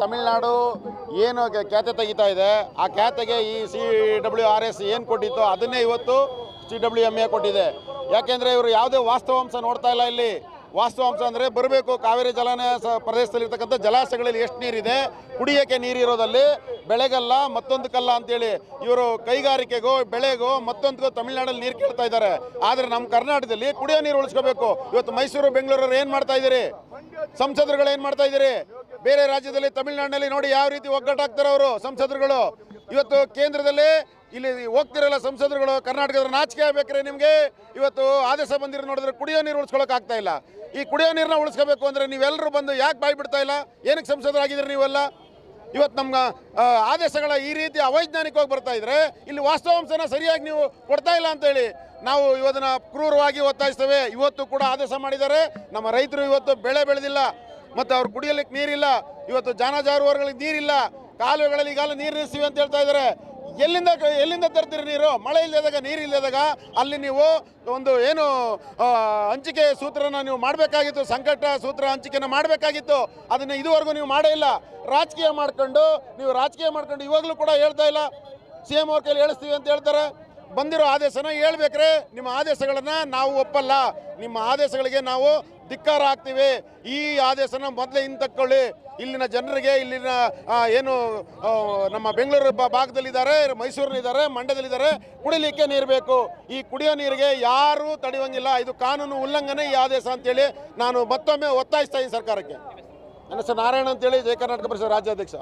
ತಮಿಳುನಾಡು ಏನು ಖ್ಯಾತೆ ತೆಗಿತಾ ಇದೆ ಆ ಖ್ಯಾತೆಗೆ ಈ CWRS ಏನು ಕೊಟ್ಟಿತ್ತು ಅದನ್ನೇ ಇವತ್ತು CWMA ಕೊಟ್ಟಿದೆ. ಯಾಕೆಂದರೆ ಇವರು ಯಾವುದೇ ವಾಸ್ತವಾಂಶ ನೋಡ್ತಾ ಇಲ್ಲ. ಇಲ್ಲಿ ವಾಸ್ತವಾಂಶ ಅಂದರೆ ಬರಬೇಕು ಕಾವೇರಿ ಜಲಾನಯ ಪ್ರದೇಶದಲ್ಲಿರ್ತಕ್ಕಂಥ ಜಲಾಶಯಗಳಲ್ಲಿ ಎಷ್ಟು ನೀರಿದೆ, ಕುಡಿಯೋಕ್ಕೆ ನೀರು ಇರೋದಲ್ಲಿ ಬೆಳೆಗಲ್ಲ ಮತ್ತೊಂದಕ್ಕಲ್ಲ ಅಂತೇಳಿ ಇವರು ಕೈಗಾರಿಕೆಗೋ ಬೆಳೆಗೋ ಮತ್ತೊಂದಕ್ಕೋ ತಮಿಳುನಾಡಲ್ಲಿ ನೀರು ಕೇಳ್ತಾ ಇದ್ದಾರೆ. ಆದರೆ ನಮ್ಮ ಕರ್ನಾಟಕದಲ್ಲಿ ಕುಡಿಯೋ ನೀರು ಉಳಿಸ್ಕೋಬೇಕು. ಇವತ್ತು ಮೈಸೂರು ಬೆಂಗಳೂರವ್ರು ಏನು ಮಾಡ್ತಾ ಇದ್ದೀರಿ, ಸಂಸದರುಗಳು ಏನು ಮಾಡ್ತಾ ಇದ್ದೀರಿ? ಬೇರೆ ರಾಜ್ಯದಲ್ಲಿ ತಮಿಳುನಾಡಿನಲ್ಲಿ ನೋಡಿ ಯಾವ ರೀತಿ ಒಗ್ಗಟ್ಟಾಗ್ತಾರೆ ಅವರು ಸಂಸದರುಗಳು. ಇವತ್ತು ಕೇಂದ್ರದಲ್ಲಿ ಇಲ್ಲಿ ಹೋಗ್ತಿರಲ್ಲ ಸಂಸದರುಗಳು, ಕರ್ನಾಟಕದ ನಾಚಿಕೆ ಆಗಬೇಕ್ರೆ ನಿಮಗೆ. ಇವತ್ತು ಆದೇಶ ಬಂದಿರೋ ನೋಡಿದ್ರೆ ಕುಡಿಯೋ ನೀರು ಉಳಿಸ್ಕೊಳ್ಳೋಕೆ ಆಗ್ತಾ ಇಲ್ಲ. ಈ ಕುಡಿಯೋ ನೀರನ್ನ ಉಳಿಸ್ಕೋಬೇಕು ಅಂದರೆ ನೀವೆಲ್ಲರೂ ಬಂದು ಯಾಕೆ ಬಾಯಿ ಬಿಡ್ತಾ ಇಲ್ಲ? ಏನಕ್ಕೆ ಸಂಸದರಾಗಿದ್ದೀರಿ ನೀವೆಲ್ಲ? ಇವತ್ತು ನಮ್ಮ ಆದೇಶಗಳ ಈ ರೀತಿ ಅವೈಜ್ಞಾನಿಕವಾಗಿ ಬರ್ತಾ ಇದ್ರೆ ಇಲ್ಲಿ ವಾಸ್ತವಾಂಶನ ಸರಿಯಾಗಿ ನೀವು ಕೊಡ್ತಾ ಇಲ್ಲ ಅಂತೇಳಿ ನಾವು ಇವತ್ತನ್ನ ಕ್ರೂರವಾಗಿ ಒತ್ತಾಯಿಸ್ತೇವೆ. ಇವತ್ತು ಕೂಡ ಆದೇಶ ಮಾಡಿದ್ದಾರೆ. ನಮ್ಮ ರೈತರು ಇವತ್ತು ಬೆಳೆ ಬೆಳೆದಿಲ್ಲ ಮತ್ತು ಅವ್ರು ಕುಡಿಯಲಿಕ್ಕೆ ನೀರಿಲ್ಲ. ಇವತ್ತು ಜಾನುವಾರುಗಳಿಗೆ ನೀರಿಲ್ಲ. ಕಾಲುವೆಗಳಲ್ಲಿ ಈಗಾಗಲೇ ನೀರು ನಿಲ್ಲಿಸ್ತೀವಿ ಅಂತ ಹೇಳ್ತಾ ಇದ್ದಾರೆ. ಎಲ್ಲಿಂದ ತರ್ತೀರಿ ನೀರು? ಮಳೆ ಇಲ್ಲದಾಗ ನೀರು ಇಲ್ಲದಾಗ ಅಲ್ಲಿ ನೀವು ಒಂದು ಏನು ಹಂಚಿಕೆ ಸೂತ್ರನ ನೀವು ಮಾಡಬೇಕಾಗಿತ್ತು, ಸಂಕಟ ಸೂತ್ರ ಹಂಚಿಕೆನ ಮಾಡಬೇಕಾಗಿತ್ತು. ಅದನ್ನು ಇದುವರೆಗೂ ನೀವು ಮಾಡೇ ಇಲ್ಲ. ರಾಜಕೀಯ ಮಾಡ್ಕೊಂಡು ಇವಾಗಲೂ ಕೂಡ ಹೇಳ್ತಾ ಇಲ್ಲ. CM ಅವ್ರ ಕೈಲಿ ಹೇಳಿಸ್ತೀವಿ ಅಂತ ಹೇಳ್ತಾರೆ. ಬಂದಿರೋ ಆದೇಶನ ಹೇಳ್ಬೇಕ್ರೆ ನಿಮ್ಮ ಆದೇಶಗಳನ್ನು ನಾವು ಒಪ್ಪಲ್ಲ. ನಿಮ್ಮ ಆದೇಶಗಳಿಗೆ ನಾವು ಧಿಕ್ಕಾರ ಹಾಕ್ತೀವಿ. ಈ ಆದೇಶನ ಮೊದಲೇ ಹಿಂತಕ್ಕೊಳ್ಳಿ. ಇಲ್ಲಿನ ಜನರಿಗೆ, ಇಲ್ಲಿನ ಏನು ನಮ್ಮ ಬೆಂಗಳೂರು ಭಾಗದಲ್ಲಿದ್ದಾರೆ, ಮೈಸೂರಿನಿದ್ದಾರೆ, ಮಂಡ್ಯದಲ್ಲಿದ್ದಾರೆ, ಕುಡಿಲಿಕ್ಕೆ ನೀರು ಬೇಕು. ಈ ಕುಡಿಯೋ ನೀರಿಗೆ ಯಾರೂ ತಡೆಯುವಂಗಿಲ್ಲ. ಇದು ಕಾನೂನು ಉಲ್ಲಂಘನೆ ಈ ಆದೇಶ ಅಂತೇಳಿ ನಾನು ಮತ್ತೊಮ್ಮೆ ಒತ್ತಾಯಿಸ್ತಾ ಇದ್ದೀನಿ ಸರ್ಕಾರಕ್ಕೆ. ನನ್ನ ಹೆಸರು ನಾರಾಯಣ ಅಂತೇಳಿ, ಜಯ ಕರ್ನಾಟಕ ಪರಿಷತ್ ರಾಜ್ಯಾಧ್ಯಕ್ಷ.